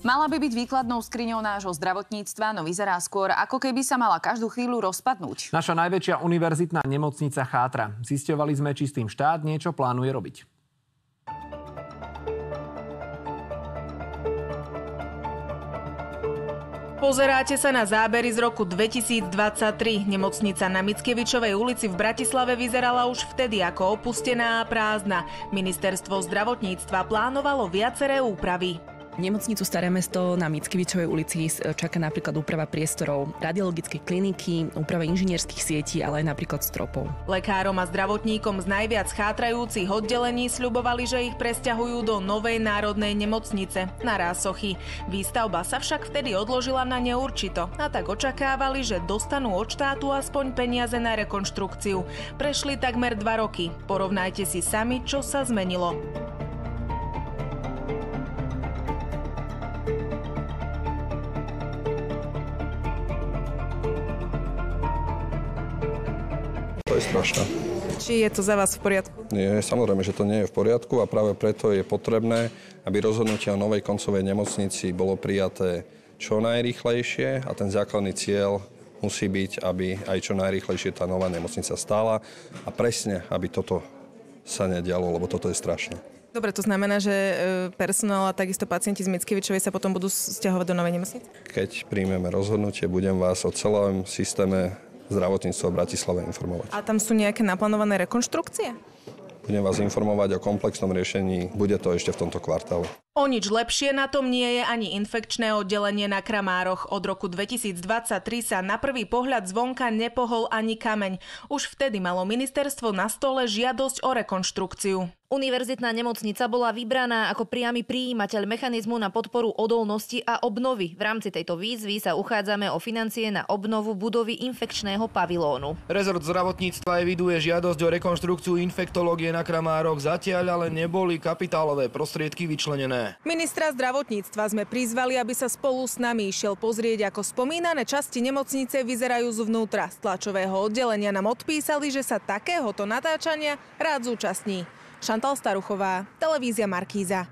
Mala by byť výkladnou skriňou nášho zdravotníctva, no vyzerá skôr, ako keby sa mala každú chvíľu rozpadnúť. Naša najväčšia univerzitná nemocnica chátra. Zisťovali sme, či s tým štát niečo plánuje robiť. Pozeráte sa na zábery z roku 2023. Nemocnica na Mickiewiczowej ulici v Bratislave vyzerala už vtedy ako opustená a prázdna. Ministerstvo zdravotníctva plánovalo viaceré úpravy. Nemocnicu Staré mesto na Mickiewiczowej ulici čaká napríklad úprava priestorov radiologickej kliniky, úprava inžinierských sietí, ale aj napríklad stropov. Lekárom a zdravotníkom z najviac chátrajúcich oddelení sľubovali, že ich presťahujú do novej národnej nemocnice na Rásochy. Výstavba sa však vtedy odložila na neurčito a tak očakávali, že dostanú od štátu aspoň peniaze na rekonštrukciu. Prešli takmer 2 roky. Porovnajte si sami, čo sa zmenilo. To je strašné. Či je to za vás v poriadku? Nie, samozrejme, že to nie je v poriadku a práve preto je potrebné, aby rozhodnutie o novej koncovej nemocnici bolo prijaté čo najrýchlejšie a ten základný cieľ musí byť, aby aj čo najrýchlejšie tá nová nemocnica stála a presne, aby toto sa nedialo, lebo toto je strašné. Dobre, to znamená, že personál a takisto pacienti z Mickiewiczowej sa potom budú sťahovať do novej nemocnice? Keď príjmeme rozhodnutie, budem vás o celom systéme zdravotníctva v Bratislave informovať. A tam sú nejaké naplánované rekonštrukcie? Budem vás informovať o komplexnom riešení. Bude to ešte v tomto kvartále. O nič lepšie na tom nie je ani infekčné oddelenie na Kramároch. Od roku 2023 sa na prvý pohľad zvonka nepohol ani kameň. Už vtedy malo ministerstvo na stole žiadosť o rekonštrukciu. Univerzitná nemocnica bola vybraná ako priamy prijímateľ mechanizmu na podporu odolnosti a obnovy. V rámci tejto výzvy sa uchádzame o financie na obnovu budovy infekčného pavilónu. Rezort zdravotníctva eviduje žiadosť o rekonštrukciu infektológie na Kramároch. Zatiaľ ale neboli kapitálové prostriedky vyčlenené. Ministra zdravotníctva sme prizvali, aby sa spolu s nami išiel pozrieť, ako spomínané časti nemocnice vyzerajú zvnútra. Z tlačového oddelenia nám odpísali, že sa takéhoto natáčania rád zúčastní. Šantal Staruchová, televízia Markíza.